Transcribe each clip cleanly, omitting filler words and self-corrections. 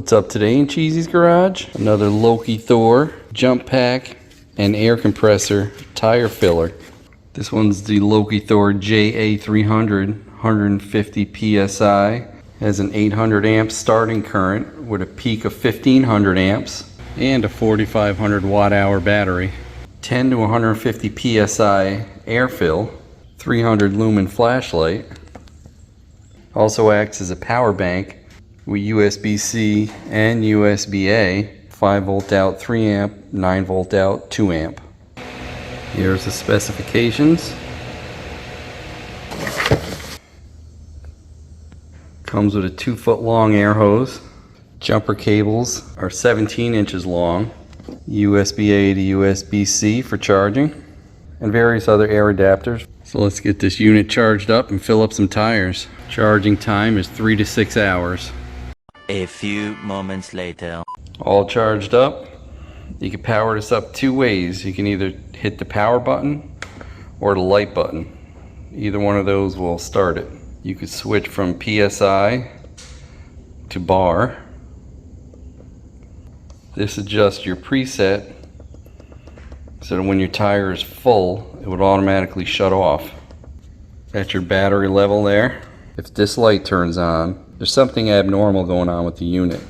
What's up today in Cheezy's garage? Another LOKITHOR jump pack and air compressor tire filler. This one's the LOKITHOR JA300, 150 psi. Has an 800 amp starting current with a peak of 1500 amps and a 4500 watt hour battery. 10 to 150 psi air fill, 300 lumen flashlight. Also acts as a power bank with USB-C and USB-A, 5 volt out 3 amp, 9 volt out 2 amp. Here's the specifications. Comes with a 2-foot long air hose. Jumper cables are 17 inches long. USB-A to USB-C for charging, and various other air adapters. So let's get this unit charged up and fill up some tires. Charging time is 3 to 6 hours. A few moments later. All charged up. You can power this up 2 ways. You can either hit the power button or the light button. Either one of those will start it. You could switch from PSI to bar. This adjusts your preset so that when your tire is full, it would automatically shut off. At your battery level there. If this light turns on, there's something abnormal going on with the unit.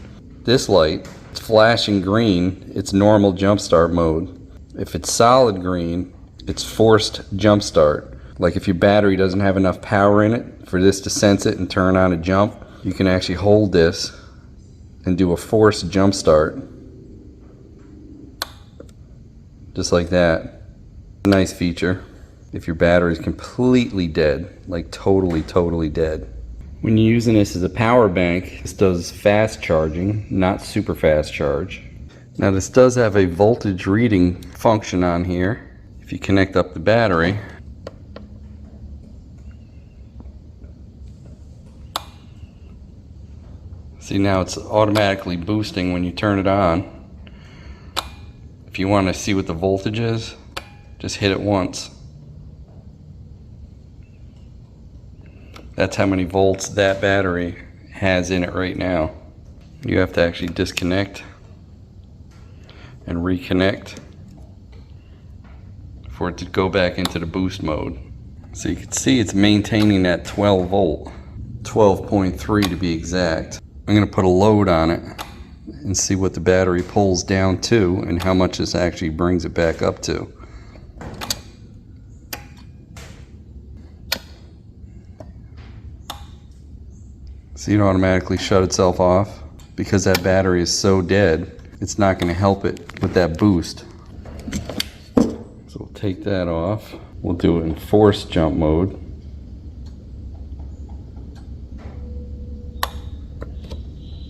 This light, it's flashing green, it's normal jump start mode. If it's solid green, it's forced jump start. Like if your battery doesn't have enough power in it for this to sense it and turn on a jump, you can actually hold this and do a forced jump start. Just like that. Nice feature if your battery is completely dead, like totally dead. When you're using this as a power bank, this does fast charging, not super fast charge. Now this does have a voltage reading function on here. If you connect up the battery, see now it's automatically boosting when you turn it on. If you want to see what the voltage is, just hit it once. That's how many volts that battery has in it right now. You have to actually disconnect and reconnect for it to go back into the boost mode. So you can see it's maintaining that 12 volt, 12.3 to be exact. I'm going to put a load on it and see what the battery pulls down to and how much this actually brings it back up to. See, it automatically shut itself off. Because that battery is so dead, it's not going to help it with that boost. So we'll take that off. We'll do it in forced jump mode.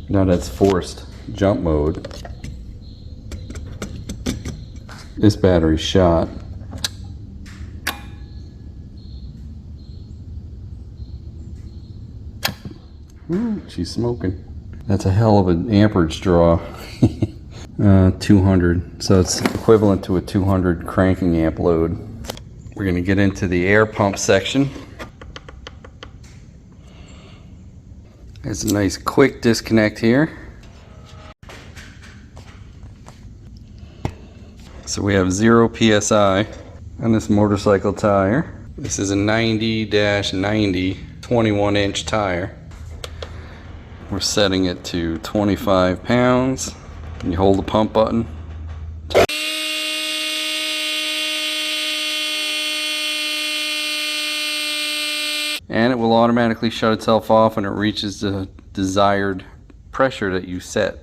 Now that's forced jump mode. This battery's shot. Ooh, she's smoking. That's a hell of an amperage draw. 200, so it's equivalent to a 200 cranking amp load. We're going to get into the air pump section. There's a nice quick disconnect here. So we have 0 psi on this motorcycle tire. This is a 90-90 21-inch tire. We're setting it to 25 pounds. You hold the pump button. And it will automatically shut itself off when it reaches the desired pressure that you set.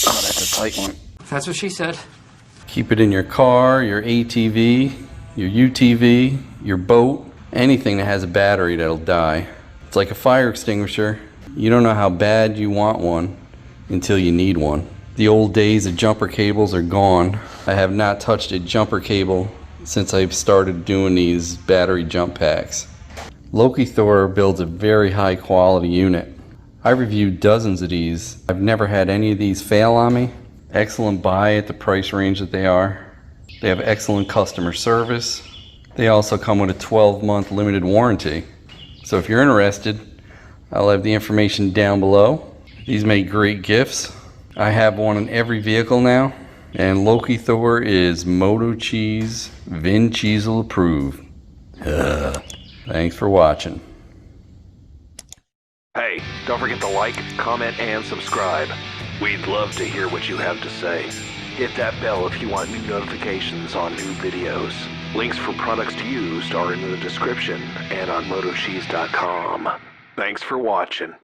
Oh, that's a tight one. That's what she said. Keep it in your car, your ATV, your UTV, your boat, anything that has a battery that'll die. It's like a fire extinguisher. You don't know how bad you want one until you need one. The old days of jumper cables are gone. I have not touched a jumper cable since I've started doing these battery jump packs. LOKITHOR builds a very high quality unit. I reviewed dozens of these. I've never had any of these fail on me. Excellent buy at the price range that they are. They have excellent customer service. They also come with a 12-month limited warranty. So if you're interested, I'll have the information down below. These make great gifts. I have one in every vehicle now. And LOKITHOR is MotoCheez Vin Cheezel approved. Thanks for watching. Hey, don't forget to like, comment, and subscribe. We'd love to hear what you have to say. Hit that bell if you want new notifications on new videos. Links for products used are in the description and on MotoCheez.com. Thanks for watching.